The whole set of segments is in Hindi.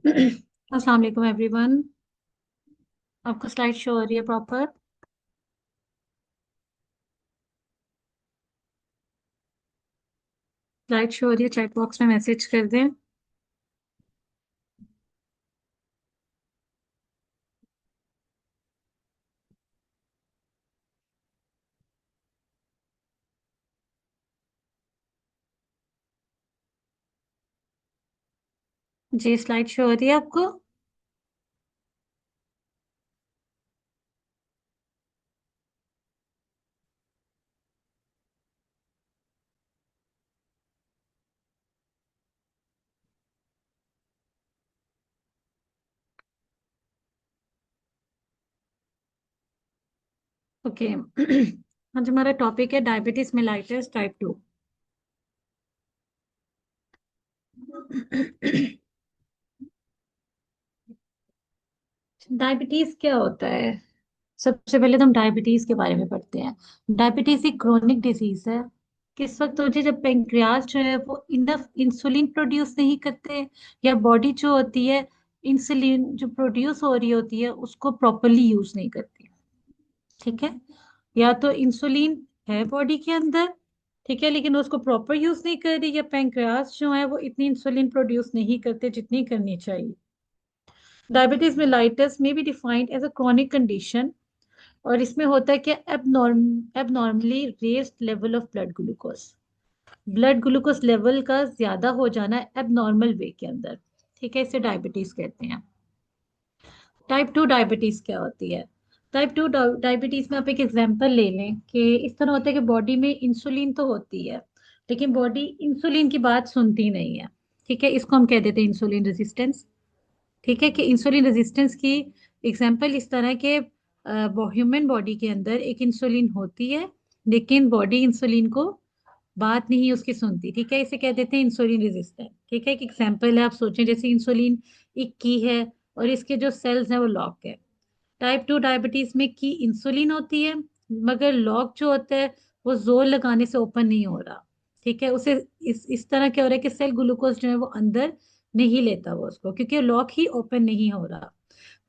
अस्सलाम वालेकुम एवरीवन। आपको स्लाइड शो हो रही है प्रॉपर? स्लाइड शो हो रही है, चैट बॉक्स में मैसेज कर दें। जी, स्लाइड शो हो रही है आपको? ओके। आज हमारा टॉपिक है डायबिटीज मेलाइटस टाइप 2। डायबिटीज क्या होता है? सबसे पहले तो हम डायबिटीज के बारे में पढ़ते हैं। डायबिटीज एक क्रोनिक डिजीज है। किस वक्त होती है? जब पेंक्रियाज जो है वो इनफ इंसुलिन प्रोड्यूस नहीं करते, या बॉडी जो होती है इंसुलिन जो प्रोड्यूस हो रही होती है उसको प्रॉपरली यूज नहीं करती। ठीक है? या तो इंसुलिन है बॉडी के अंदर, ठीक है, लेकिन उसको प्रॉपर यूज नहीं कर रही, या पैंक्रियास जो है वो इतनी इंसुलिन प्रोड्यूस नहीं करते जितनी करनी चाहिए। डायबिटीज मेलाइटस में be defined as a chronic condition, और इसमें होता है कि abnormally raised level of blood glucose level का ज्यादा हो जाना एबनॉर्मल वे के अंदर। ठीक है, इसे डायबिटीज कहते हैं। टाइप 2 डायबिटीज क्या होती है? टाइप 2 डायबिटीज में आप एक एग्जांपल ले लें कि इस तरह होता है कि बॉडी में इंसुलिन तो होती है, लेकिन बॉडी इंसुलिन की बात सुनती नहीं है। ठीक है, इसको हम कह देते हैं इंसुलिन रेजिस्टेंस। ठीक है, कि इंसुलिन रेजिस्टेंस की एग्जांपल इस तरह के ह्यूमन बॉडी के अंदर एक इंसुलिन होती है, लेकिन बॉडी इंसुलिन को बात नहीं उसकी सुनती। ठीक है, इसे कह देते हैं इंसुलिन रेजिस्टेंट। ठीक है, एक एग्जांपल है, आप सोचें जैसे इंसुलिन एक की है और इसके जो सेल्स हैं वो लॉक है। टाइप 2 डायबिटीज में की इंसुलिन होती है, मगर लॉक जो होता है वो जोर लगाने से ओपन नहीं हो रहा। ठीक है, उसे इस तरह क्या हो रहा है कि सेल ग्लूकोज जो है वो अंदर नहीं लेता वो उसको, क्योंकि लॉक ही ओपन नहीं हो रहा।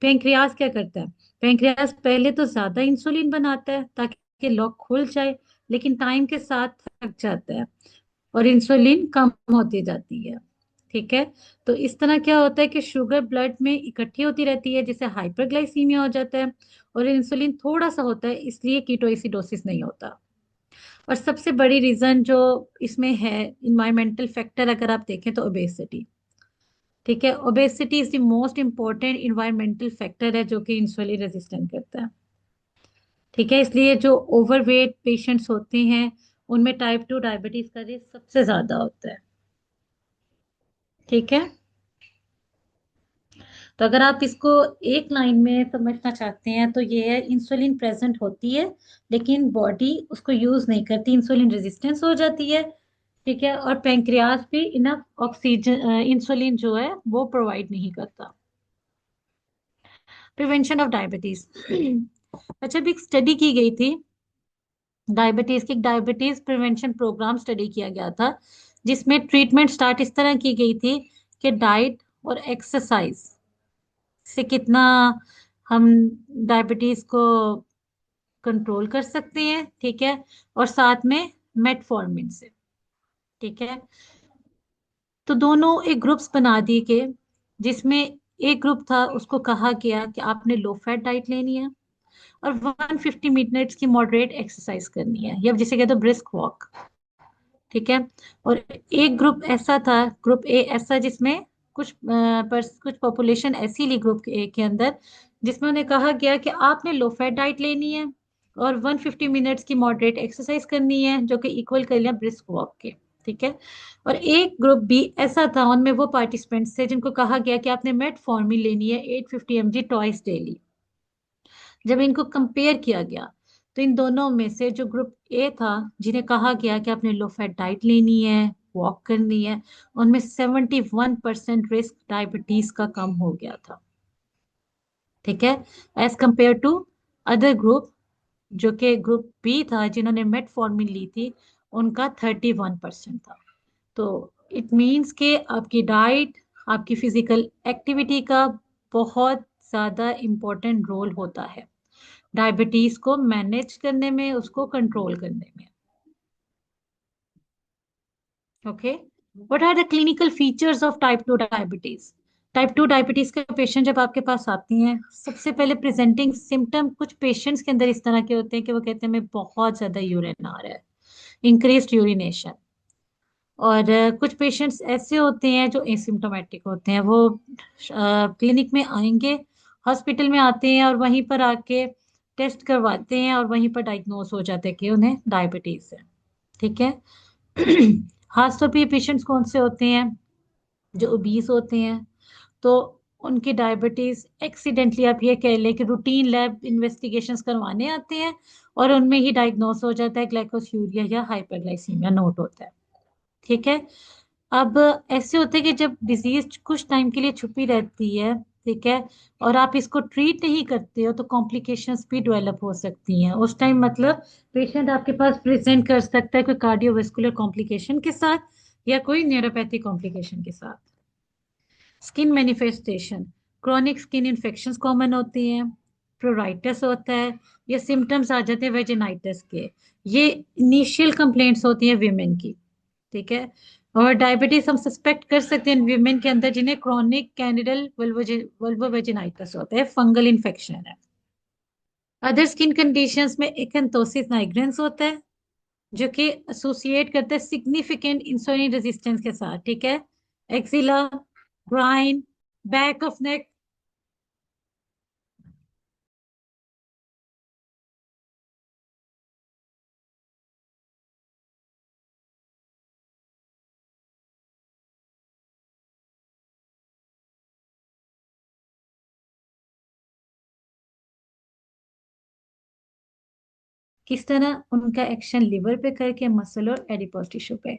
पेंक्रियाज क्या करता है? पेंक्रियाज पहले तो ज्यादा इंसुलिन बनाता है ताकि लॉक खुल जाए, लेकिन टाइम के साथ थक जाता है और इंसुलिन कम होती जाती है। ठीक है, तो इस तरह क्या होता है कि शुगर ब्लड में इकट्ठी होती रहती है, जिससे हाइपरग्लाइसीमिया हो जाता है, और इंसुलिन थोड़ा सा होता है, इसलिए कीटोएसिडोसिस नहीं होता। और सबसे बड़ी रीजन जो इसमें है, इन्वायरमेंटल फैक्टर अगर आप देखें तो ओबेसिटी। ठीक है, obesity is the most important environmental factor है जो कि इंसुलिन रेजिस्टेंट करता है। ठीक है, इसलिए जो ओवरवेट पेशेंट्स होते हैं उनमें टाइप 2 डायबिटीज का रिस्क सबसे ज्यादा होता है। ठीक है, तो अगर आप इसको एक लाइन में समझना चाहते हैं तो ये है, इंसुलिन प्रेजेंट होती है लेकिन बॉडी उसको यूज नहीं करती, इंसुलिन रेजिस्टेंस हो जाती है। ठीक है, और पेंक्रियाज भी इनफ ऑक्सीजन इंसुलिन जो है वो प्रोवाइड नहीं करता। Prevention of diabetes. अच्छा, अभी एक स्टडी की गई थी डायबिटीज की, डायबिटीज प्रिवेंशन प्रोग्राम स्टडी किया गया था, जिसमें ट्रीटमेंट स्टार्ट इस तरह की गई थी कि डाइट और एक्सरसाइज से कितना हम डायबिटीज को कंट्रोल कर सकते हैं। ठीक है, और साथ में मेटफॉर्मिन से। ठीक है, तो दोनों एक ग्रुप्स बना दिए गए, जिसमें एक ग्रुप था उसको कहा गया कि आपने लो फैट डाइट लेनी है और 150 मिनट्स की मॉडरेट एक्सरसाइज करनी है, या जिसे कहते हैं ब्रिस्क वॉक। ठीक है, और एक ग्रुप ऐसा था, ग्रुप ए ऐसा, जिसमें कुछ पॉपुलेशन ऐसी ली ग्रुप ए के अंदर, जिसमें उन्हें कहा गया कि आपने लो फैट डाइट लेनी है और 150 मिनट्स की मॉडरेट एक्सरसाइज करनी है, जो कि इक्वल कर लिया ब्रिस्क वॉक के। ठीक है, और एक ग्रुप बी ऐसा था, उनमें वो पार्टिसिपेंट्स थे जिनको कहा गया कि आपने मेटफॉर्मिन लेनी है 850 mg ट्वाइस डेली। जब इनको कंपेयर किया गया तो इन दोनों में से जो ग्रुप ए था, जिन्हें कहा गया कि आपने लो फैट डाइट लेनी है, वॉक करनी है, उनमें 71% रिस्क डायबिटीज का कम हो गया था। ठीक है, as compare to other group, जो कि ग्रुप बी था जिन्होंने मेटफॉर्मिन ली थी, उनका 31% था। तो इट मीन्स के आपकी डाइट, आपकी फिजिकल एक्टिविटी का बहुत ज्यादा इम्पोर्टेंट रोल होता है डायबिटीज को मैनेज करने में, उसको कंट्रोल करने में। Okay, what are the clinical features of type 2 diabetes? Type 2 diabetes के पेशेंट जब आपके पास आती हैं, सबसे पहले प्रेजेंटिंग सिम्टम कुछ पेशेंट्स के अंदर इस तरह के होते हैं कि वो कहते हैं मैं बहुत ज्यादा यूरिन आ रहा है, इंक्रीज्ड यूरिनेशन। और कुछ पेशेंट्स ऐसे होते हैं जो एसिम्टोमेटिक होते हैं, वो क्लिनिक में आएंगे, हॉस्पिटल में आते हैं और वहीं पर आके टेस्ट करवाते हैं और वहीं पर डायग्नोस हो जाता है कि उन्हें डायबिटीज है। ठीक है। खासतौर पे ये पेशेंट्स कौन से होते हैं? जो ओबीस होते हैं, तो उनकी डायबिटीज एक्सीडेंटली आप ये कह लें कि रूटीन लैब इन्वेस्टिगेशंस करवाने आते हैं और उनमें ही डायग्नोस हो जाता है, ग्लाइकोस्यूरिया या हाइपरग्लाइसीमिया नोट होता है। ठीक है। अब ऐसे होते हैं कि जब डिजीज कुछ टाइम के लिए छुपी रहती है, ठीक है, और आप इसको ट्रीट नहीं करते हो, तो कॉम्प्लिकेशंस भी डेवलप हो सकती हैं उस टाइम। मतलब पेशेंट आपके पास प्रेजेंट कर सकता है कोई कार्डियोवास्कुलर कॉम्प्लिकेशन के साथ या कोई न्यूरोपैथिक कॉम्प्लिकेशन के साथ। Skin manifestation, chronic skin infections common होती हैं, प्रोराइटिस होता है, ये सिम्टम्स आ जाते हैं वेजिनाइटिस के। ये इनिशियल कंप्लेंट्स होती हैं वीमेन की। ठीक है। और डायबिटीज हम सस्पेक्ट कर सकते हैं वीमेन के अंदर जिन्हें क्रॉनिक कैंडिडल वल्वोवेजिनाइटिस होता है, फंगल इन्फेक्शन है। अदर स्किन कंडीशंस में एक्ंथोसिस नाइग्रेंस होता है, जो कि एसोसिएट करता है सिग्निफिकेंट इंसुलिन रेजिस्टेंस के साथ। ठीक है। Axilla, groin, back of neck. किस तरह उनका एक्शन लिवर पे करके, मसल और एडिपोज टिश्यू पे।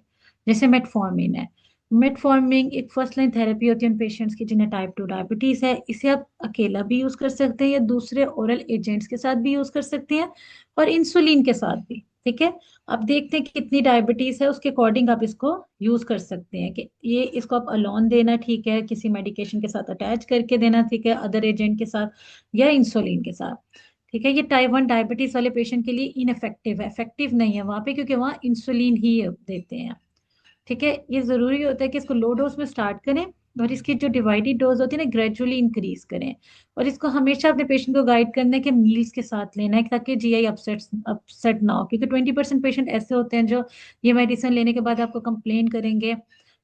जैसे मेटफॉर्मिन है। मेटफॉर्मिन एक फर्स्ट लाइन थेरेपी होती है उन पेशेंट्स की जिन्हें टाइप 2 डायबिटीज है। इसे आप अकेला भी यूज कर सकते हैं या दूसरे ओरल एजेंट्स के साथ भी यूज कर सकते हैं, और इंसुलिन के साथ भी। ठीक है। अब देखते हैं कि कितनी डायबिटीज है, उसके अकॉर्डिंग आप इसको यूज कर सकते हैं कि ये इसको आप अलोन देना ठीक है, किसी मेडिकेशन के साथ अटैच करके देना ठीक है, अदर एजेंट के साथ या इंसुलिन के साथ। ठीक है। ये टाइप 1 डायबिटीज वाले पेशेंट के लिए इनफेक्टिव है, इफेक्टिव नहीं है वहां पे, क्योंकि वहाँ इंसुलिन ही देते हैं। ठीक है। ये जरूरी होता है कि इसको लो डोज में स्टार्ट करें और इसकी जो डिवाइडेड डोज होती है ना, ग्रेजुअली इंक्रीज करें। और इसको हमेशा अपने पेशेंट को गाइड करना है कि मील्स के साथ लेना है, ताकि जीआई अपसेट अपसेट ना हो, क्योंकि 20% पेशेंट ऐसे होते हैं जो ये मेडिसिन लेने के बाद आपको कंप्लेन करेंगे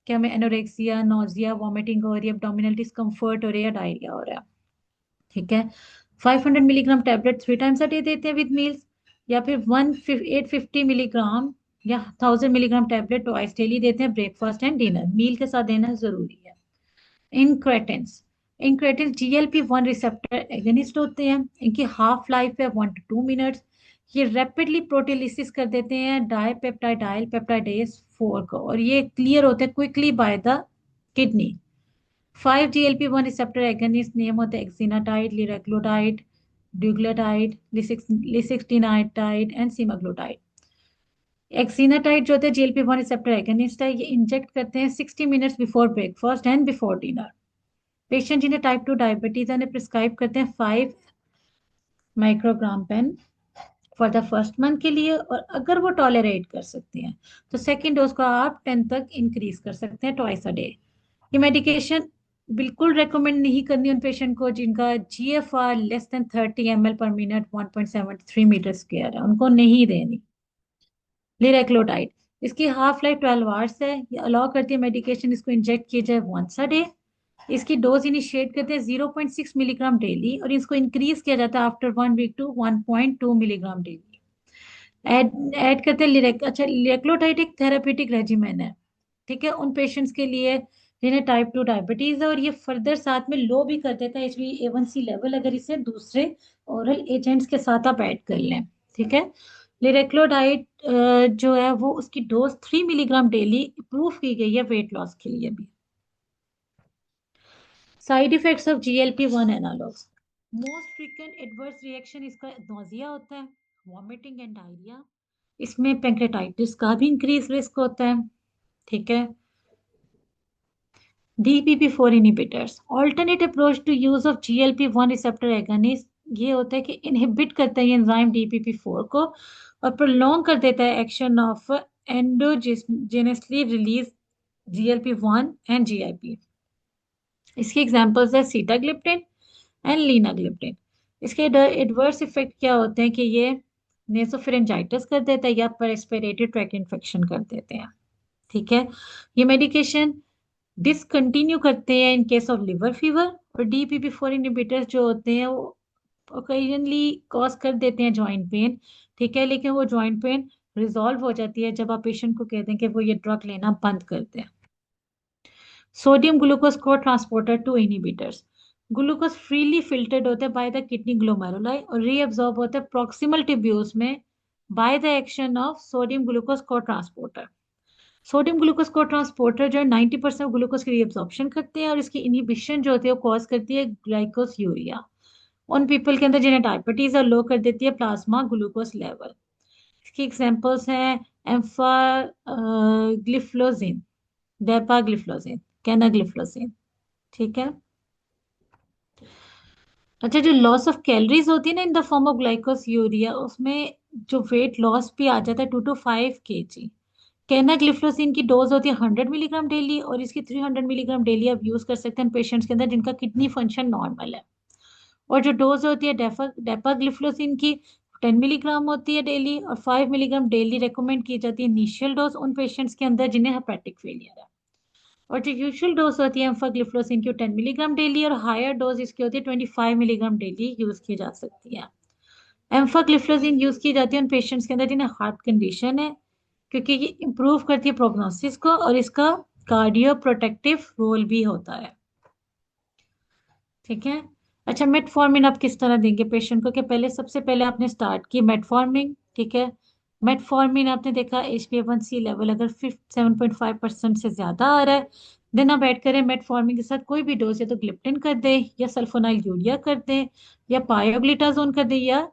कि हमें एनोरेक्सिया, नोजिया, वॉमिटिंग हो रही है, एब्डोमिनल डिस्कम्फर्ट हो रही है, या डायरिया हो रहा है। ठीक है। 500 milligram tablet 3 times a day देते हैं विद मील्स, या फिर 850 मिलीग्राम या 1000 मिलीग्राम टेबलेट ट्वाइस डेली देते हैं, ब्रेकफास्ट एंड डिनर मील के साथ देना जरूरी है। इंक्रेटेंस, इंक्रेटेंस GLP-1 रिसेप्टर एगनिस्ट होते हैं। इनकी हाफ लाइफ है 1 to 2 मिनट्स। ये रैपिडली प्रोटीलिसिस कर देते हैं डाइपेप्टाइडाइल पेप्टाइडेज 4 को, और ये क्लियर होते हैं quickly by the kidney. 5 GLP-1 receptor agonist name होते हैं एक्सिनाटाइड, लिरेक्लोटाइड, ड्यूग्लेटाइड, लिसिक्सटिनाइटाइड एंड सीमाग्लोटाइड। एक्सिनाटाइड जो होते हैं GLP-1 रिसेप्टर एगनिस्ट है, ये इंजेक्ट करते हैं 60 minutes before breakfast and before dinner. Patient जिन्हें टाइप 2 डायबिटीज है उन्हें प्रिस्क्राइब करते हैं 5 microgram pen for the first month के लिए, और अगर वो टॉलरेट कर सकते हैं तो सेकेंड डोज को आप 10 तक इंक्रीज कर सकते हैं ट्वाइस अ डे। ये मेडिकेशन बिल्कुल रेकमेंड नहीं करनी उन पेशेंट को जिनका GFR <30 ml/min 1.73 मीटर स्क्वायर है, उनको नहीं देनी। लिरेक्लोटाइड, इसकी हाफ लाइफ 12 आवर्स है। ये अलाउ करती है मेडिकेशन इसको इंजेक्ट किया जाए वंस अ डे। इसकी डोज इनिशिएट करते हैं 0.6 मिलीग्राम डेली, और इसको इंक्रीज किया जाता है after 1 week to 1.2 milligram daily. Add add करते हैं अच्छा, लिरेक्लोटाइड एक थेरापेटिक रेजिमेन है। ठीक है। उन पेशेंट्स के लिए जिन्हें टाइप 2 डायबिटीज है, और ये फर्दर साथ में लो भी कर देता है HbA1c लेवल, अगर इसे दूसरे ओरल एजेंट्स के साथ आप ऐड कर लें। ठीक है। लिरेक्लोडाइड जो है वो उसकी डोज 3 मिलीग्राम डेली अप्रूव की गई है वेट लॉस के लिए भी। Side effects of GLP-1 analogues, most frequent adverse reaction इसका नोजिया होता है, वॉमिटिंग एंड डायरिया। इसमें पेंक्रेटाइटिस का भी इंक्रीज रिस्क होता है। ठीक है। DPP4 inhibitors, alternate approach to use of GLP-1 receptor agonist, ये होता है कि इनहिबिट करता है ये एंजाइम DPP4 को और प्रोलॉन्ग कर देता है action of endogenously release GLP-1 and GIP। इसकी एग्जांपल्स है सीटाग्लिप्टिन एंड लीनाग्लिप्टिन। इसके एडवर्स इफेक्ट क्या होते हैं कि ये नेसोफेरेंजाइटिस कर देता है या रेस्पिरेटरी ट्रैक इन्फेक्शन कर देते हैं। ठीक है, ये मेडिकेशन डिसकंटिन्यू करते हैं in case of liver fever. और DPP4 इनहिबिटर्स जो होते हैं वो ओकेजनली कॉज कर देते हैं जॉइंट पेन। ठीक है, लेकिन वो जॉइंट पेन रिजॉल्व हो जाती है जब आप पेशेंट को कहते हैं कि वो ये ड्रग लेना बंद कर दें। सोडियम ग्लूकोज को transporter to inhibitors, glucose freely filtered होते हैं बाय द किडनी ग्लोमेरुलाई और रीअब्सॉर्ब होते हैं प्रॉक्सिमल ट्यूब्यूल्स में by the action of sodium glucose को ट्रांसपोर्टर। सोडियम ग्लूकोज को ट्रांसपोर्टर जो है 90% ग्लूकोज की रीअब्सॉर्प्शन करते हैं और इसकी इनहिबिशन जो होती है वो कॉज करती है ग्लाइकोस यूरिया। उन पीपल के अंदर जिन्हें डायबिटीज और लो कर देती है प्लाज्मा ग्लूकोज लेवल। इसकी एग्जांपल्स हैं एम्फा ग्लिफ्लोजिन, डेपाग्लिफ्लोजिन, कैनाग्लिफ्लोजिन। ठीक है, अच्छा जो लॉस ऑफ कैलोरीज होती है ना in the form of ग्लाइकोस urea, उसमें जो वेट लॉस भी आ जाता है 2 to 5 kg। कैनाग्लिफ्लोसिन की डोज होती है 100 मिलीग्राम डेली और इसकी 300 मिलीग्राम डेली आप यूज कर सकते हैं पेशेंट्स के अंदर जिनका किडनी फंक्शन नॉर्मल है। और जो डोज होती है डेपाग्लिफ्लोसिन की 10 मिलीग्राम होती है डेली और 5 मिलीग्राम डेली रिकमेंड की जाती है इनिशियल डोज उन पेशेंट्स के अंदर जिन्हें हेपेटिक फेलियर है। और जो यूजुअल डोज होती है एम्फाग्लिफ्लोसिन की 10 मिलीग्राम डेली और हायर डोज इसकी होती है 25 मिलीग्राम डेली यूज की जा सकती है। एम्फाग्लिफ्लोजिन यूज की जाती है उन पेशेंट्स के अंदर जिन्हें हार्ट कंडीशन है क्योंकि ये इंप्रूव करती है प्रोग्नोसिस को और इसका कार्डियो प्रोटेक्टिव रोल भी होता है। ठीक है, अच्छा मेटफॉर्मिन आप किस तरह देंगे पेशेंट को कि पहले सबसे पहले आपने स्टार्ट की मेटफॉर्मिन। ठीक है, मेटफॉर्मिन आपने देखा HbA1c लेवल अगर 7.5% से ज्यादा आ रहा है देन आप ऐड करें मेटफॉर्मिन के साथ कोई भी डोज या तो ग्लिप्टिन कर दे या सल्फोनाइल यूरिया कर दे या पायोग्लिटाजोन कर दे या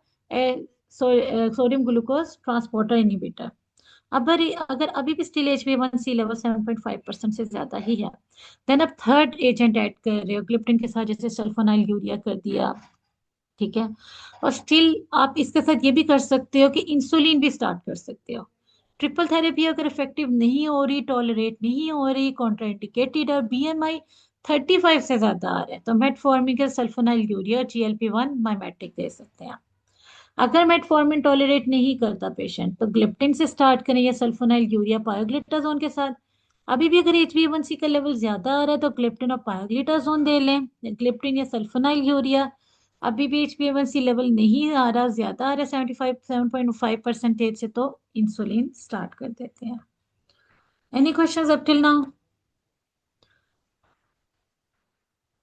सोडियम ग्लूकोज ट्रांसपोर्टर इनहिबिटर। अगर अभी भी स्टिल HbA1c लेवल 7.5% से ज्यादा ही है देन आप थर्ड एजेंट ऐड कर रहे हो ग्लिप्टिन के साथ जैसे सल्फोनाइल यूरिया कर दिया। ठीक है, और स्टिल आप इसके साथ ये भी कर सकते हो कि इंसुलिन भी स्टार्ट कर सकते हो। ट्रिपल थेरेपी अगर इफेक्टिव नहीं हो रही, टॉलरेट नहीं हो रही, कॉन्ट्राइंडिकेटेड और BMI 35 से ज्यादा आ रहा है तो मेटफॉर्मिन के सल्फोनाइल यूरिया और GLP-1 माइमेटिक दे सकते हैं। अगर मेटफॉर्मिन टॉलरेट नहीं करता पेशेंट तो ग्लिप्टिन से स्टार्ट करें या सल्फोनाइल यूरिया पायोग्लिटाजोन के साथ। अभी भी अगर HbA1c का लेवल ज्यादा आ रहा है तो ग्लिप्टिन और पायोग्लिटाजोन दे लें, ग्लिप्टिन या सल्फोनाइल यूरिया। अभी भी HbA1c लेवल नहीं आ रहा, ज्यादा आ रहा है 7.5% से तो इंसुलिन स्टार्ट कर देते हैं। Any questions up till now?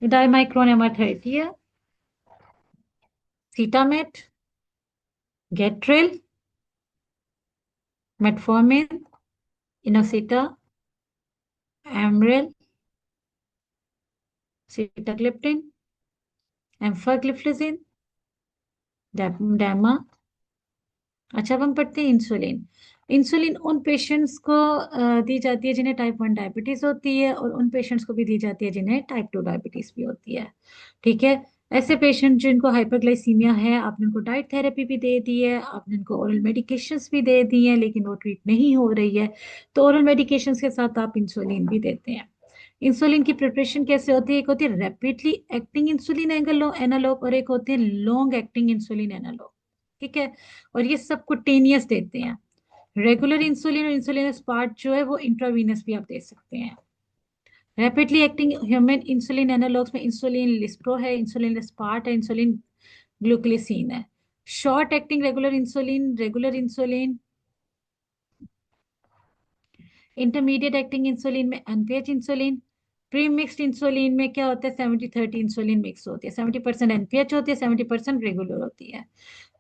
Diamicron MR30 है, सीटामेट, गेट्रिल, मेटफॉर्मिन, इनोसिटा, एमरेल, सीटाग्लिप्टिन, एम्फाग्लिफ्लोजिन, डैमा। अच्छा अब हम पढ़ते हैं इंसुलिन। इंसुलिन उन पेशेंट्स को दी जाती है जिन्हें टाइप 1 डायबिटीज होती है और उन पेशेंट्स को भी दी जाती है जिन्हें टाइप 2 डायबिटीज भी होती है। ठीक है, ऐसे पेशेंट जिनको हाइपरग्लाइसीमिया है आपने उनको डाइट थेरेपी भी दे दी है, आपने उनको ओरल मेडिकेशंस भी दे दी हैं लेकिन वो ट्रीट नहीं हो रही है तो ओरल मेडिकेशंस के साथ आप इंसुलिन भी देते हैं। इंसुलिन की प्रिपरेशन कैसे होती है? एक होती है रैपिडली एक्टिंग इंसुलिन एनालॉग और एक होती है लॉन्ग एक्टिंग इंसुलिन एनालॉग। ठीक है, और ये सब कुटेनियस देते हैं। रेगुलर इंसुलिन और इंसुलिन स्पार्ट जो है वो इंट्रावीनस भी आप दे सकते हैं। Rapidly acting human insulin analogues में इंसुलिन लिस्प्रो है, इंसुलिन स्पार्ट है, इंसुलिन ग्लूक्लिसिन है। Short acting regular insulin, intermediate acting insulin में NPH insulin. Pre mixed insulin में क्या होता है 70-30 इंसुलिन मिक्स होती है, 70% एनपीएच होती है, 70% रेगुलर होती है।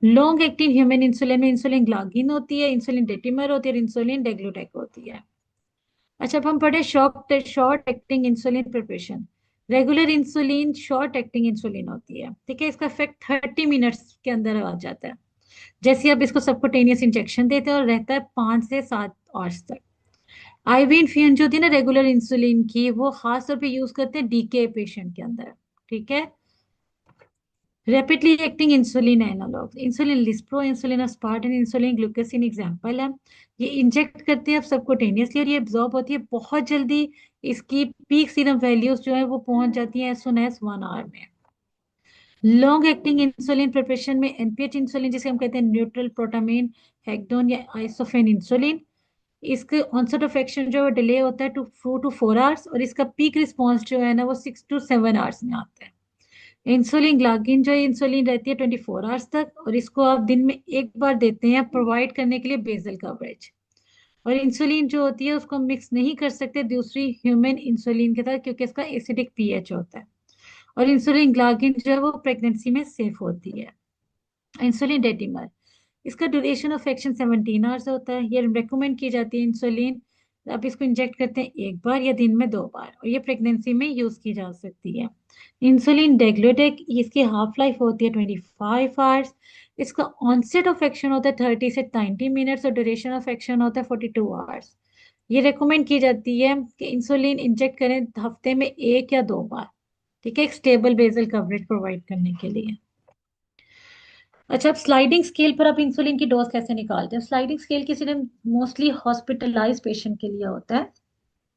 लॉन्ग एक्टिंग ह्यूमन इंसुलिन में इंसुलिन ग्लागिन होती है, इंसुलिन डेटिमर होती है, इंसुलिन डेग्लूटेक होती है। अच्छा अब हम पढ़े short acting insulin preparation. Regular insulin short acting insulin होती है। ठीक है, इसका इफेक्ट 30 मिनट्स के अंदर आ जाता है। जैसे आप इसको सबकोटेनियस इंजेक्शन देते हैं और रहता है 5 से 7 आवर्स तक। आईवी इन्फ्यूजन जो होती है ना रेगुलर इंसुलिन की, वो खास तौर पे यूज करते हैं डीके पेशेंट के अंदर। ठीक है। Rapidly acting insulin analogue, insulin lispro, insulin aspart and insulin glulisine example है। ये इंजेक्ट करते हैं अब सबकोटेनियसली और ये एब्जॉर्ब होती है बहुत जल्दी। इसकी पीक सीरम वैल्यूज जो है वो पहुंच जाती है एज सुन एज 1 आवर में। लॉन्ग एक्टिंग इंसुलिन प्रिपरेशन में एनपीएच इंसुलिन, जिसे हम कहते हैं न्यूट्रल प्रोटामिन हेक्डोन या आइसोफेन इंसुलिन, इसके ऑनसेट ऑफ एक्शन जो है डिले होता है 2 to 4 आवर्स, और इसका पीक रिस्पॉन्स जो है ना वो 6 to 7 आवर्स में आता है। इंसुलिन ग्लागिन जो है इंसुलिन रहती है 24 आवर्स तक, और इसको आप दिन में एक बार देते हैं प्रोवाइड करने के लिए बेसल कवरेज। और इंसुलिन जो होती है उसको मिक्स नहीं कर सकते दूसरी ह्यूमन इंसुलिन के साथ, क्योंकि इसका एसिडिक पीएच होता है। और इंसुलिन ग्लागिन जो है वो प्रेगनेंसी में सेफ होती है। इंसुलिन डेटिमर, इसका ड्यूरेशन ऑफ एक्शन 17 आवर्स होता है। ये रिकमेंड की जाती है इंसुलिन, आप इसको इंजेक्ट करते हैं एक बार या दिन में 2 बार, और ये प्रेगनेंसी में यूज की जा सकती है। इंसुलिन डेग्लुटेक, इसकी हाफ लाइफ होती है 25 आवर्स। इसका ऑनसेट ऑफ एक्शन होता है 30 से 90 मिनट्स, और ड्यूरेशन ऑफ एक्शन होता है 42 आवर्स। ये रिकमेंड की जाती है कि इंसुलिन इंजेक्ट करें हफ्ते में 1 या 2 बार। ठीक है, एक स्टेबल बेसल कवरेज प्रोवाइड करने के लिए। अच्छा, अब स्लाइडिंग स्केल पर आप इंसुलिन की डोज कैसे निकालते हैं? स्लाइडिंग स्केल किसी टाइम मोस्टली हॉस्पिटलाइज पेशेंट के लिए होता है।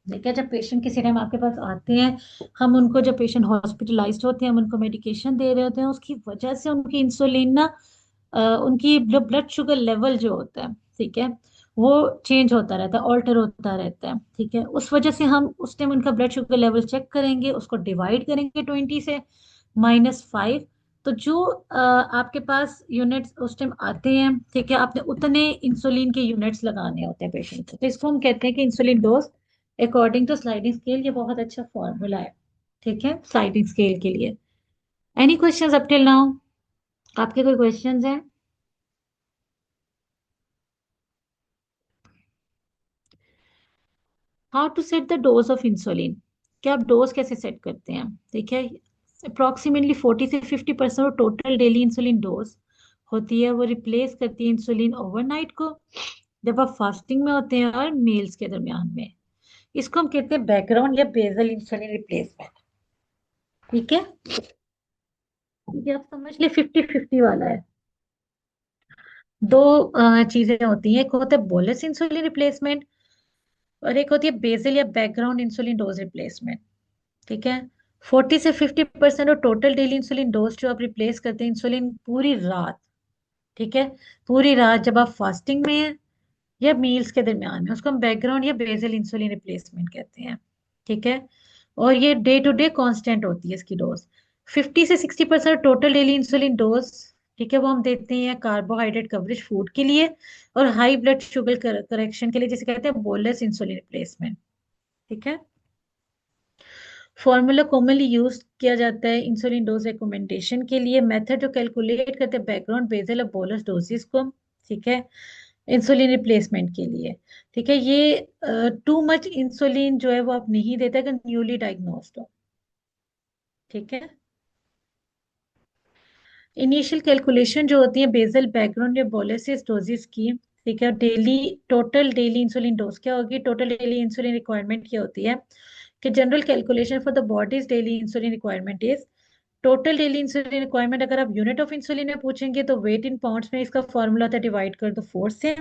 देखिए, जब पेशेंट किसी टाइम आपके पास आते हैं, हम उनको, जब पेशेंट हॉस्पिटलाइज्ड होते हैं, हम उनको मेडिकेशन दे रहे होते हैं, उसकी वजह से उनकी इंसुलिन ना उनकी जो ब्लड शुगर लेवल जो होता है, ठीक है, वो चेंज होता रहता है, ऑल्टर होता रहता है। ठीक है, उस वजह से हम उस टाइम उनका ब्लड शुगर लेवल चेक करेंगे, उसको डिवाइड करेंगे 20 से -5। तो जो आपके पास यूनिट्स उस टाइम आते हैं, ठीक है, आपने उतने इंसुलिन के यूनिट्स लगाने होते हैं पेशेंट को। तो इसको हम कहते हैं कि insulin dose according to sliding scale. ये बहुत अच्छा फॉर्मूला है, ठीक है, स्लाइडिंग स्केल के लिए। Any questions up till now? आपके कोई क्वेश्चंस हैं? How to set the dose of insulin, क्या आप डोज कैसे सेट करते हैं? ठीक है, अप्रोक्सीमेटली 40 से 50% टोटल डेली इंसुलिन डोज होती है, वो रिप्लेस करती है इंसुलिन ओवरनाइट को, जब आप फास्टिंग में होते हैं और मील्स के दरमियान में। इसको हम कहते हैं बैकग्राउंड या बेसल इंसुलिन रिप्लेसमेंट। ठीक है, ये आप समझ ले 50-50 वाला है। दो चीजें होती हैं, एक होता है बोलस इंसुलिन रिप्लेसमेंट, और एक होती है बेसल या बैकग्राउंड इंसुलिन डोज रिप्लेसमेंट। ठीक है, 40 से 50% और टोटल डेली इंसुलिन डोज जो आप रिप्लेस करते हैं इंसुलिन पूरी रात। ठीक है, पूरी रात जब आप फास्टिंग में हैं या मील्स के दरमियान में, उसको हम बैकग्राउंड या बेसल इंसुलिन रिप्लेसमेंट कहते हैं। ठीक है, और ये डे टू डे कांस्टेंट होती है इसकी डोज। 50 से 60% टोटल डेली इंसुलिन डोज, ठीक है, वो हम देते हैं कार्बोहाइड्रेट कवरेज फूड के लिए और हाई ब्लड शुगर करेक्शन के लिए, जिसे कहते हैं बोलस इंसुलिन रिप्लेसमेंट। ठीक है, फॉर्मूला कॉमनली यूज किया जाता है इंसुलिन डोज रिकमेंडेशन के लिए। मेथड जो कैलकुलेट करते हैं बैकग्राउंड बेसल और बोलस डोजेस को, ठीक है, इंसुलिन रिप्लेसमेंट के लिए। ठीक है, ये टू मच इंसुलिन जो है वो आप नहीं देते अगर न्यूली डायग्नोस्ड हो। ठीक है, इनिशियल कैलकुलेशन जो होती है बेसल बैकग्राउंड या बोलेसिस डोजेस की, ठीक है, daily total daily insulin dose क्या होगी, टोटल डेली इंसुलिन रिक्वायरमेंट क्या होती है, कि general calculation for the bodies daily insulin requirement is total daily insulin requirement. अगर आप यूनिट ऑफ इंसुलिन में पूछेंगे तो वेट इन पाउंड्स में इसका फॉर्मूला था, डिवाइड कर दो 4 से।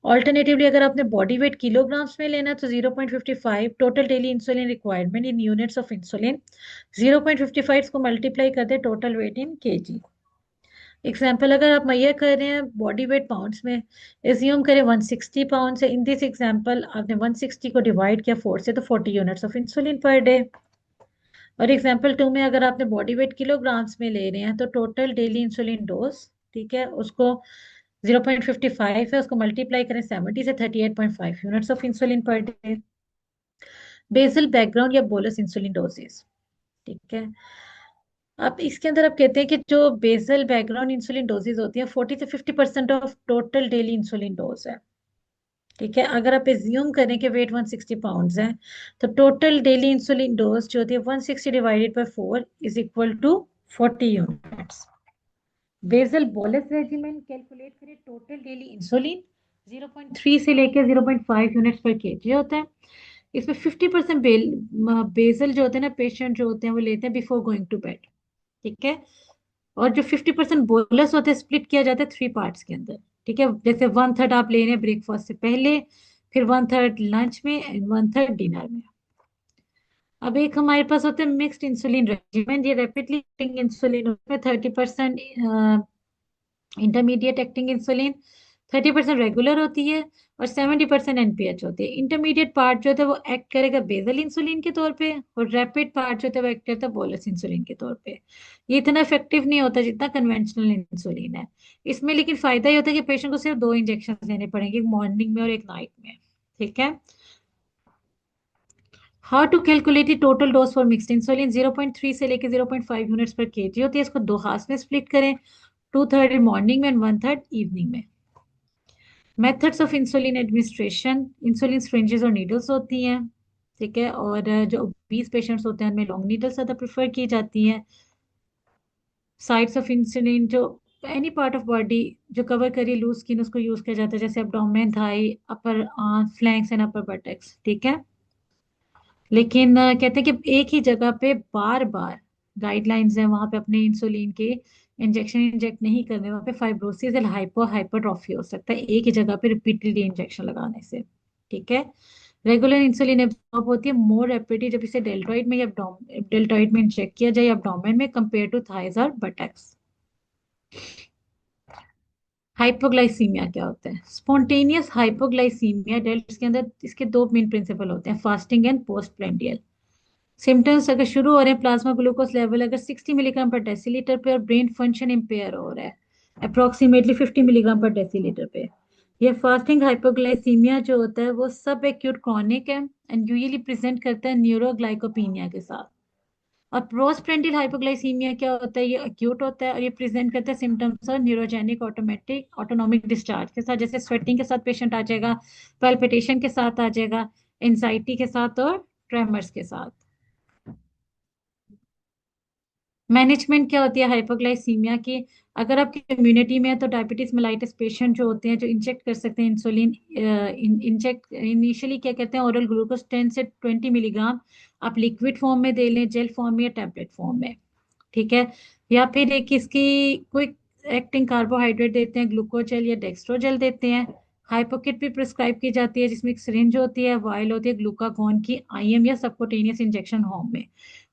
ऑल्टरनेटिवली अगर आपने बॉडी वेट किलोग्राम्स में लेना तो 0.55 total daily insulin requirement in units of insulin, 0.55 को मल्टीप्लाई कर दे टोटल वेट इन केजी। एग्जाम्पल अगर आप मैयर कर रहे हैं बॉडी वेट पाउंड्स में, एज्यूम करें 160 पाउंड्स है। इन दिस एग्जाम्पल आपने 160 को डिवाइड किया 4 से, तो 40 units of insulin per day. और एग्जाम्पल 2 में अगर आपने बॉडी वेट किलोग्राम्स में ले रहे हैं तो टोटल डेली इंसुलिन डोज, ठीक है, उसको 0.55 है, उसको मल्टीप्लाई करें 70 से, 38.5 units of insulin per day. Basal background या बोलस इंसुलिन डोजेस, ठीक है, आप इसके अंदर आप कहते हैं कि जो बेसल बैकग्राउंड इंसुलिन डोजेज होती है 40 से 50% of total daily insulin dose है। ठीक है, अगर आप एज्यूम करें कि वेट 160 पाउंड्स है, तो टोटल डेली इंसुलिन डोज जो होती है 160 divided by 4 is equal to 40 units. Basal bolus regimen calculate करें टोटल डेली इंसुलिन 0.3 से लेकर 0.5 यूनिट्स पर केजी होता है। इसमें 50% बेसल जो होते हैं ना, पेशेंट जो होते हैं वो लेते हैं बिफोर गोइंग टू बेड। ठीक है। और जो 50% बोलस होते हैं स्प्लिट किया जाता है 3 पार्ट्स के अंदर। ठीक है, जैसे 1/3 आप ले रहे हैं ब्रेकफास्ट से पहले, फिर 1/3 लंच में एंड 1/3 डिनर में। अब एक हमारे पास होता है मिक्स्ड इंसुलिन रेजिमेंट। ये रैपिडली एक्टिंग इंसुलिन, उसमें 30% इंटरमीडिएट एक्टिंग इंसुलिन, 30% रेगुलर होती है, और 70% एनपीएच होती है। इंटरमीडिएट पार्ट जो होता है वो एक्ट करेगा बेसल इंसुलिन के तौर पे, और रैपिड पार्ट जो होता है वो एक्ट करता है बोलस इंसुलिन के तौर पे। ये इतना इफेक्टिव नहीं होता जितना कन्वेंशनल इंसुलिन है। इसमें लेकिन फायदा ये होता है कि पेशेंट को सिर्फ 2 इंजेक्शन देने पड़ेंगे, एक मॉर्निंग में और एक नाइट में। ठीक है। How to calculate the total dose for mixed insulin. 0.3 से लेकर 0.5 यूनिट्स पर केजी होती है। इसको 2 हाफ में स्प्लिट करें, 2/3 मॉर्निंग में एंड 1/3 इवनिंग में। Methods of insulin administration, insulin syringes और नीडल्स होती हैं। ठीक है। और जो 20 पेशेंट्स होते हैं उनमें लॉन्ग नीडल्स ज़्यादा प्रेफर की जाती हैं। साइट्स ऑफ इंसुलिन, जो एनी पार्ट ऑफ बॉडी जो कवर करी लूज स्किन, उसको यूज किया जाता है, जैसे abdomen, thigh, upper flanks and upper buttocks. ठीक है। लेकिन कहते हैं कि एक ही जगह पे बार बार गाइडलाइंस है वहां पे अपने इंसुलिन के इंजेक्शन इंजेक्ट नहीं करने। वहां पे फाइब्रोसिस या हाइपरट्रॉफी हो सकता है एक ही जगह पे रिपीटेडली इंजेक्शन लगाने से। ठीक है। रेगुलर इंसुलिन एब्जॉर्ब होती है मोर रैपिडली जब इसे डेल्टॉइड में या डेल्टॉइड में इंजेक्ट किया जाए एब्डोमेन में, कंपेयर टू थाइज और बटक्स। हाइपोग्लाइसीमिया क्या होता है? स्पॉन्टेनियस हाइपोग्लाइसीमिया एडल्ट्स के अंदर इसके 2 मेन प्रिंसिपल होते हैं, fasting and post prandial. Symptoms अगर शुरू हो रहे हैं, प्लाज्मा ग्लूकोज लेवल अगर 60 मिलीग्राम पर डेसीलीटर पे, और ब्रेन फंक्शन इम्पेयर हो रहा है अप्रोक्सीमेटली 50 मिलीग्राम पर डेसीलीटर पे। ये फास्टिंग हाइपोग्लाइसीमिया जो होता है वो सब एक्यूट क्रॉनिक है एंड यूजुअली प्रेजेंट करता है न्यूरोग्लाइकोपीनिया के साथ। और पोस्टप्रेंडियल हाइपोग्लाइसीमिया क्या होता है? ये अक्यूट होता है और ये प्रेजेंट करता है सिम्टम्स और न्यूरोजेनिक ऑटोमेटिक ऑटोनॉमिक डिस्चार्ज के साथ, जैसे स्वेटिंग के साथ पेशेंट आ जाएगा, पैल्पिटेशन के साथ आ जाएगा, एंजाइटी के साथ और ट्रेमर्स के साथ। मैनेजमेंट क्या होती है हाइपोग्लाइसीमिया की? अगर आपकी कम्युनिटी में है तो डायबिटीज मेलाइटिस पेशेंट जो होते हैं जो इंजेक्ट कर सकते हैं इंसुलिन, इंजेक्ट इनिशियली क्या कहते हैं ओरल ग्लूकोज 10 से 20 मिलीग्राम, आप लिक्विड फॉर्म में दे लें, जेल फॉर्म में या टैबलेट फॉर्म में। ठीक है। या फिर एक इसकी क्विक एक्टिंग कार्बोहाइड्रेट देते हैं, ग्लूकोजेल या डेक्स्ट्रोजेल देते हैं। हाइपोकिट भी प्रिस्क्राइब की जाती है जिसमें एक सिरिंज होती है, वायल होती है ग्लूकागॉन की, आईएम या सबकोटेनियस इंजेक्शन होम में।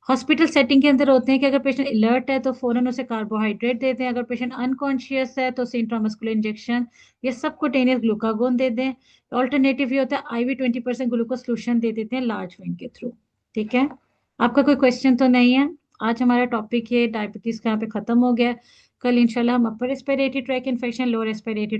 हॉस्पिटल सेटिंग के अंदर होते हैं कि अगर पेशेंट अलर्ट है तो फौरन उसे कार्बोहाइड्रेट देते हैं, अगर पेशेंट अनकॉन्शियस है तो उसे इंट्रामस्कुलर इंजेक्शन या सबकोटेनियस ग्लूकागोन दे दें। ऑल्टरनेटिव ये होता है आईवी 20% ग्लूकोज सोल्यूशन दे देते हैं लार्ज वेन के थ्रू। ठीक है। आपका कोई क्वेश्चन तो नहीं है? आज हमारा टॉपिक ये डायबिटीज का यहाँ पे खत्म हो गया है। कल इंशाल्लाह हम upper respiratory tract infection, lower respiratory